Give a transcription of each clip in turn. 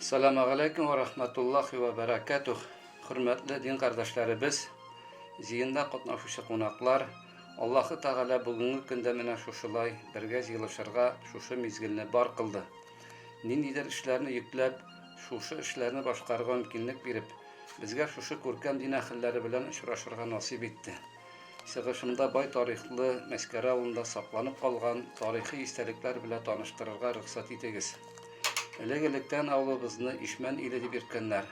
Selamun Aleyküm ve Rahmetullahi ve Berekatuh. Hürmetli din kardeşlerimiz, ziyinde katnaşışı konaklar, Allahu Teala bugünkü günde mene şuşulay birge yılışırga şuşu mizgilini bar kıldı. Nindidir işlerini yüklep, şuşu işlerini başkarga mümkünlük verip, bizge şuşu kurkem din ahilleri bilen uçraşırga nasip etti. Sığışımda bay tarihli meskere avında saklanıp kalgan tarihi istelikler bile tanıştırırga rıksat etiniz. Elegelikten avlubuzunu işmen iledi birkenler.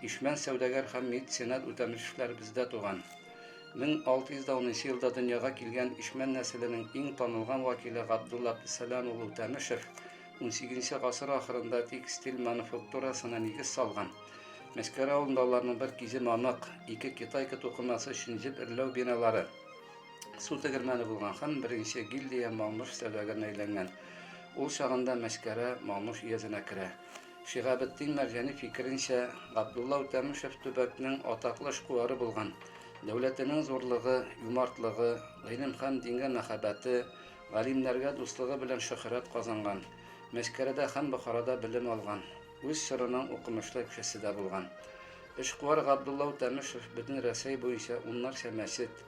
İşmen sevdagar hamid senat ötemişler bizde doğan. 1610 yılda dünyaya kilgen işmen neslinin en tanılgan vakili Abdullah Abdüsselam oğlu Ötemişev 18. asır ahırında tekstil manufakturasına nigiz salgan. Meskere avundalarının bir kizi mamak, iki Kitay okuması şincip irlev binaları. Su tegirmeni bulgan ham birinci gildiye malmış sevdagarına eylengen. Ул чагында Мәскәре Мамуш язына керә. Шиһабетдин Мәрҗани фикеренчә, Габдулла Үтәмишев төбәкнең атаклы эшкуары булган. Дәүләтенең зурлыгы, юмартлыгы, гыйлем һәм дингә мәхәббәте, галимнәргә дуслыгы белән шөһрәт казанган. Мәскәрәдә һәм Бохарада белем алган. Үз сырының укымышлы кешесе дә булган. Эшкуар Габдулла Үтәмишев бөтен Рәсәй буенча уннарча мәчет,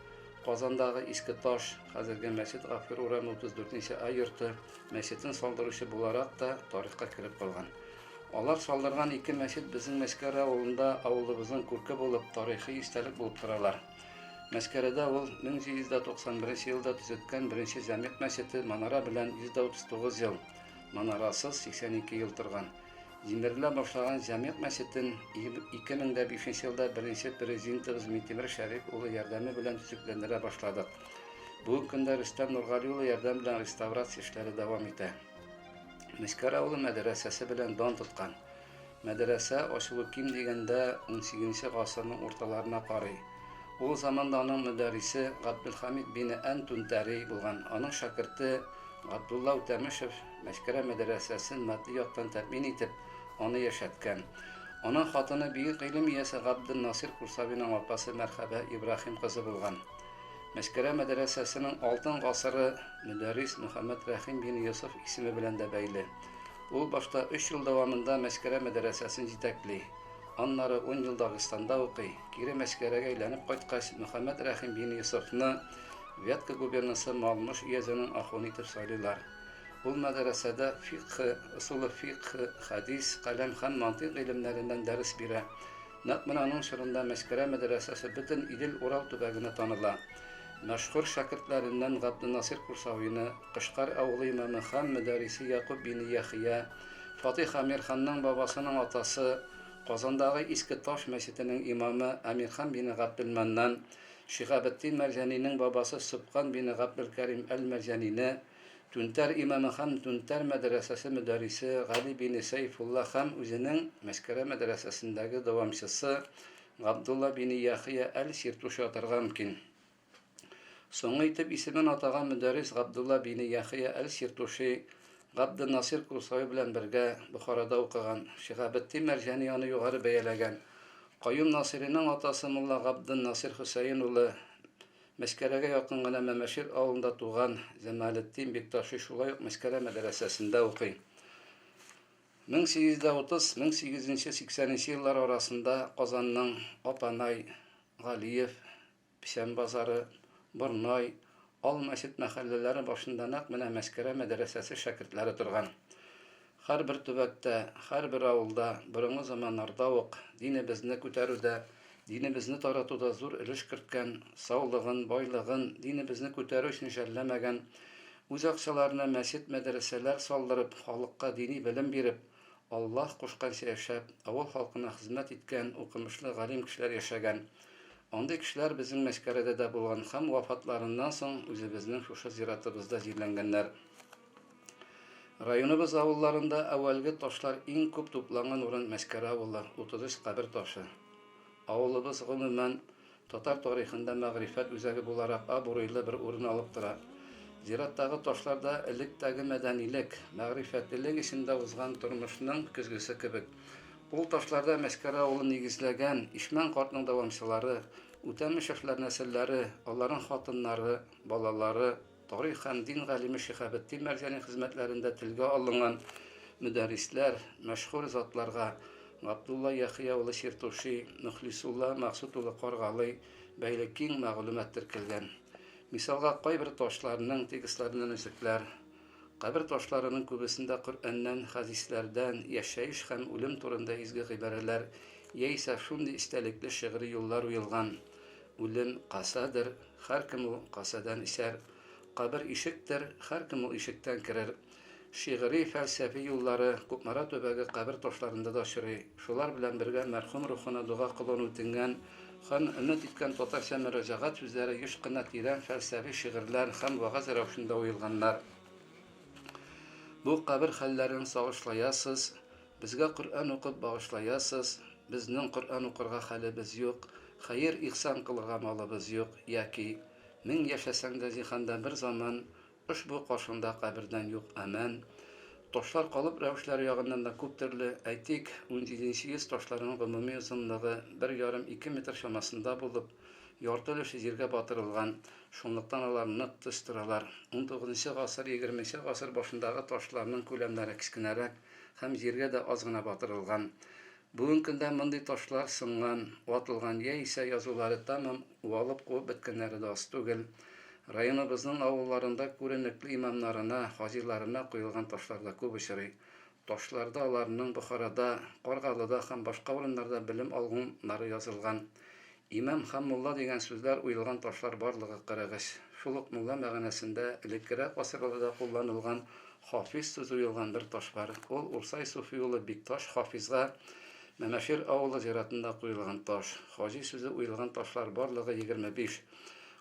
Казандагы Иске Таш, хәзерге Мәчет Гафур урамы 34-нче ай йорты мәчетен салдыручы буларак та тарихка кирип калган. Алар салдырган ике мәчет безнең Мәскәре авылында авылыбызның күрке булып тарихи истәлек булып торалар. Мәскәрәдә ул 1791 елда төзеткән беренче җәмгыять мәчете манара белән 139 ел, манарасыз 82 ел торган. Җимерелә башлаган җәмгыять мәчетен 2005 елда беренче президентыбыз Минтимер Шәриф улы ярдәме белән төзекләндерә башладык. Бүгенге көндә Рөстәм Нургали улы ярдәм белән реставрация эшләре дәвам итә. Мәскәре авылы мәдрәсәсе белән дан тоткан. Мәдрәсә ачылу ким дигәндә 18 гасырның урталарына карый. Ул заманда аның мөдәррисе Габдулхамид бин Ан-Тунтари булган. Аның шәкерте Габдулла Үтәмишев Мәскәре мәдрәсәсен матди яктан тәэмин итеп, аны яшәткән. Аның хатыны бөек гыйлем иясе Габдул-Насир Курсавиның апасы Мәрхәбә Ибраһим кызы булган. Мәскәре мәдрәсәсенең алтын гасыры мөдәррис Мөхәммәд Рәхим бин Йосыф исеме белән дә бәйле. Ул башта 3 ел дәвамында Мәскәре мәдрәсәсен җитәкли. Аннары 10 ел Дагыстанда укый. Кире Мәскәрәгә әйләнеп кайткач, Мөхәммәд Рәхим бин Йосыфны Вятка губернасы Малмыш иязының ахуни итеп сайлыйлар. Ул мәдрәсәдә фикъ, усул фикъ, хадис, каләм һәм мантыйк гыйлемнәреннән дәрес бирә. Нәкъ менә аның чорында Мәскәре мәдрәсәсе бөтен Идел Урал төбәгенә таныла. Мәшһүр шәкертләреннән Габдул-Насир Курсавины, Кышкар авылы имамы һәм мөдәррисе Якуб бин Яхия, Фатих Амирханның бабасының атасы, Казандагы Иске Таш мәчетенең имамы Амирхан бин Габдулманнан, Шиһабетдин Мәрҗанинең бабасы Субхан бин Габдулкәрим әл-Мәрҗанине, Түнтәр имамы һәм Түнтәр мәдрәсәсе мөдәррисе Гали бин Сайфулла һәм үзенең Мәскәре мәдрәсәсендәге дәвамчысы Габдулла бин Яхия әл-Сиртуши атарга мөмкин. Соңгы итеп исемен атаган мөдәррис Габдулла бин Яхия әл-Сиртуши Габдул-Насир Курсави белән бергә Бохарада укыган. Шиһабетдин Мәрҗани аны югары бәяләгән. Каюм Насириның атасы Мулла Габдул-Насир Хөсәен улы Мәскәрәгә якын гына Мәмәшир авылында туган. Җәмалетдин Бекташи шулай ук Мәскәре мәдрәсәсендә укый. 1830-1880 еллар арасында Казанның Апанай, Галиев, Пишән базары, Борнай, Ал-Мәчет мәхәлләләре башында нәкъ менә Мәскәре мәдрәсәсе шәкертләре торган. Һәрбер төбәктә, һәрбер авылда, борынгы заманнарда ук динебезне күтәрүдә, динебезне таратуда зур өлеш керткән, саулыгын, байлыгын, динебезне күтәрү өчен жәлләмәгән, үз акчаларына мәчет, мәдрәсәләр салдырып, халыкка дини белем биреп, Аллаһ кушканча яшәп, авыл халкына хезмәт иткән, укымышлы галим кешеләр яшәгән. Андый кешеләр безнең Мәскәрәдә дә булган һәм вафатларыннан соң үзебезнең шушы зиратыбызда җирләнгәннәр. Районыбыз авылларында әвәлге ташлар иң күп тупланган урын Мәскәре авылы, 33 кабер ташы. Авылыбыз гомумән татар тарихында мәгърифәт үзәге буларак абруйлы бер урын алып тора. Зираттагы ташларда электәге мәдәнилек, мәгърифәтлелек исендә узган тормышның көзгесе кебек. Ул ташларда Мәскәре авылын нигезләгән Ишмән картның дәвамчылары, Үтәмишевләр нәселләре, аларның хатыннары, балалары, тарих һәм дин галиме Шиһабетдин Мәрҗани хезмәтләрендә телгә алынган müdərrislər, məşhur zatlarga Abdullah Yaxya улы Şirtuşi, Muxlisулла Maqsud улы Qarğalı бәйле киң мәгълүмат теркәлгән. Мисалга кайбер ташларның текстларынан үзекләр, кабер ташларының күбесендә Коръәннән, хадисләрдән, яшәеш һәм үлем турында изге гыйбарәләр, яисә шундый истәлекле шигъри юллар уелган. Үлем касадыр, һәркем ул касадан исәр. Кабер ишектер, һәркем ул ишектән керер. Шигъри фәлсәфи юллары Кукмара төбәге кабер ташларында да очрый. Шулар белән бергә мәрхүм рухына дуга кылыну үтенгән һәм өмет иткән татарча мөрәҗәгать сүзләре еш кына тирән фәлсәфи шигырьләр һәм вагаз рәвешендә уелганнар. Бу кабер хәлләрен сагышлаясыз, безгә Коръән укып багышлаясыз, безнең Коръән укырга хәлебез юк, хәер ихсан кылырга малыбыз юк, яки мең яшәсәң дә зиханда бер заман ошбу кашында кабердән юк әман. Ташлар калып рәвешләре ягыннан да күп төрле, әйтик, 17-нче йөз ташларының гомуми озынлыгы 1,5-2 метр чамасында булып, ярты өлеше җиргә батырылган. Шунлыктан аларны тыш торалар. 19-нчы гасыр, 20-нче гасыр башындагы ташларның күләмнәре кечкенәрәк һәм җиргә дә аз гына батырылган. Бүген көндә мондый ташлар сынган, ватылган яисә язулары тамам уалып куып беткәннәре дә аз түгел. Районыбызның авылларында күренекле имамнарына, хаҗиларына куелган ташлар да күп очрый. Ташларда аларның Бохарада, Каргалыда һәм башка урыннарда белем алганнары язылган. Имам һәм мулла дигән сүзләр уелган ташлар барлыгы 43. Шул ук мулла мәгънәсендә элеккерәк гасырларда кулланылган хафиз сүзе уелган бер таш бар. Ул Урсай Суфи улы Бикташ хафизга Мәмәшир авылы зиратында куелган таш. Хаҗи сүзе уелган ташлар барлыгы 25.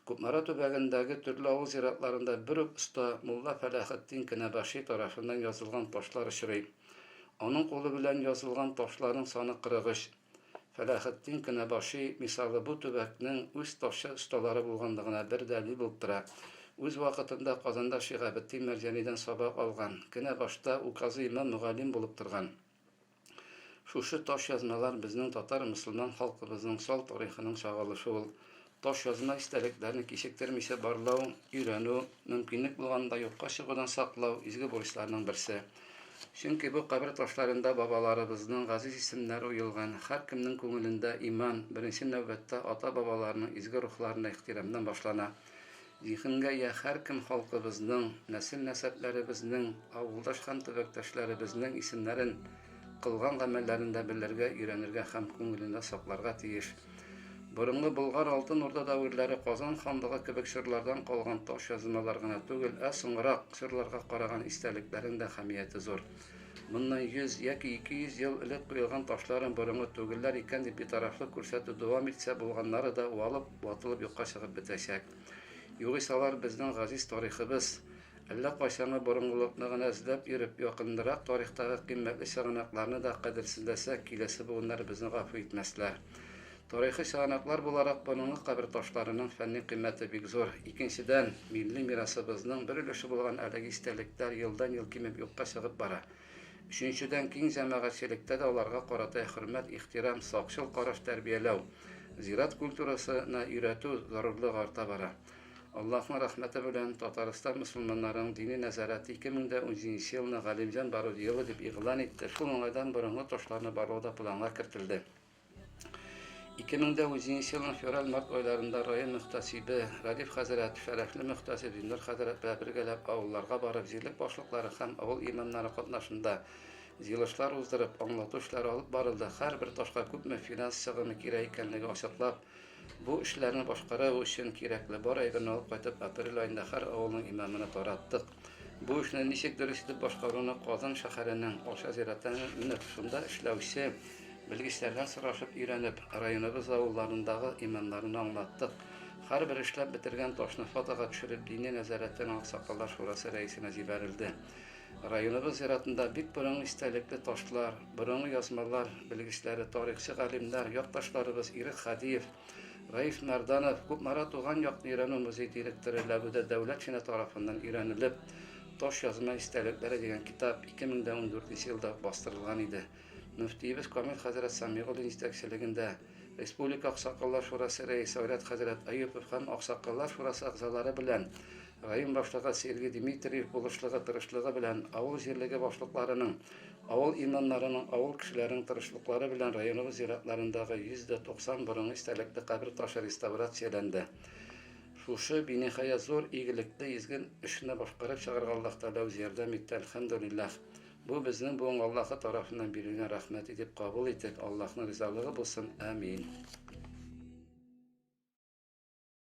Кукмара төбәгендәге төрле авыл зиратларында бер үк оста Мулла Фәләхетдин Кенәбаши тарафыннан язылган ташлар очрый. Аның кулы белән язылган ташларның саны 43. Фәләхетдин Кенәбаши мисалы бу төбәкнең үз ташы осталары булганлыгына бер дәлил булып тора. Үз вакытында Казанда Шиһабетдин Мәрҗәнидән сабак алган. Кенәбашта указы имам мөгаллим булып торган. Шушы таш язмалар безнең татар мөселман халкыбызның сал тарихының чагылышы ул. Таш язма истәлекләрне кичектермичә барлау, өйрәнү, мөмкинлек булганда юкка чыгудан саклау изге бурычларның берсе. Чөнки бу кабер ташларында бабаларыбызның газиз исемнәре уелган, һәркемнең күңелендә иман беренче нәүбәттә ата-бабаларның изге рухларына ихтирамдан башлана. Зиһенгә я һәркем халкыбызның, нәсел-нәсәпләребезнең, авылдаш һәм төбәктәшләребезнең исемнәрен кылган гамәлләрендә белергә, өйрәнергә һәм күңелендә сакларга тиеш. Борынгы Болгар алтын Урда дәверләре Казан ханлыгы кебек чорлардан калган таш язмалар гына түгел, соңрак чорларга караган истәлекләрнең дә әһәмияте зур. Моннан 100 яки 200 ел элек куелган ташларын борынгы түгелләр икән дип битарафлы күрсәтү дәвам итсә, булганнары да уалып, ватылып юкка чыгып бетәчәк. Югыйсә алар безнең газиз тарихыбыз, әллә кайчанғы борынгылыкны гына эзләп йөреп, якынрак тарихтагы кыйммәтле чыганакларны да кадерсезләсәк, киләсе буыннар безне гафу итмәсләр. Тарихи чыганаклар буларак борынгы кабер ташларының фәнни кыйммәте бик зур. Икенчедән, милли мирасыбызның бер өлеше булган әлеге истәлектәр елдан-ел кимеп юкка чыгып бара. Өченчедән, киң җәмәгатьчелектә дә аларга карата хөрмәт, ихтирам, сакчыл караш тәрбияләү, зират культурасына өйрәтү зарурлыгы арта бара. Аллаһның рәхмәте белән Татарстан мөселманнарының дини нәзарәте 2017 елны Галимҗан Баруди елы дип игълан итте. Шул уңайдан борынгы ташларны баруда планга кертелде. 2017 елның февраль-март айларында район мөхтәсибе Радиф хәзрәт, шәрәфле мөхтәсиб Диндар хәзрәт белән бергәләп авылларга барып, җирлек башлыклары һәм авыл имамнары катнашында җыелышлар уздырып, аңлату эшләре алып барылды. Һәрбер ташка күпме финанс чыгымы кирәк икәнлеге ачыклап, бу эшләрне башкару өчен кирәкле бар әйберне алып кайтып, апрель аенда һәр авылның имамына тараттык. Бу эшне ничек дөрес итеп башкаруны Казан шәһәренең Аша зиратына менеп, шунда эшләүче белгечләрдән сорашып өйрәнеп, районыбыз авылларындагы имамнарны аңлаттык. Һәрбер эшләп бетергән ташны фотога төшереп, дини нәзарәттән Аксакаллар шурасы рәисенә җибәрелде. Районыбыз зиратында бик борынгы истәлекле ташлар, борынгы язмалар, белгечләре, тарихчы галимнәр, якташларыбыз Ирек Хадиев, Раиф Мәрданов, Кукмара туган якны өйрәнү музей директоры Ләбүдә Дәүләтшина тарафыннан өйрәнелеп, Таш язма истәлекләре дигән китап 2014 елда бастырылган иде. Мөфтиебез Камил хәзрәт Самигуллин җитәкчелегендә Республика Аксакаллар шурасы рәисе Айрат хәзрәт Аюпов һәм Аксакаллар шурасы әгъзалары белән район башлыгы Сергей Дмитриев булышлыгы тырышлыгы белән авыл җирлеге башлыкларының, авыл имамнарының, авыл кешеләренең тырышлыклары белән районыбыз зиратларындагы 190 борынгы истәлекле кабер ташы реставрацияләнде. Шушы биниһая зур игелекле изген эшне башкарып чыгарга Аллаһ Тәгалә үзе ярдәм итте. Әлхәмдүлиллаһ. Бу безнең буын Аллаһы тарафыннан бирелгән рәхмәт дип кабул итик. Аллаһның ризалыгы булсын. Амин.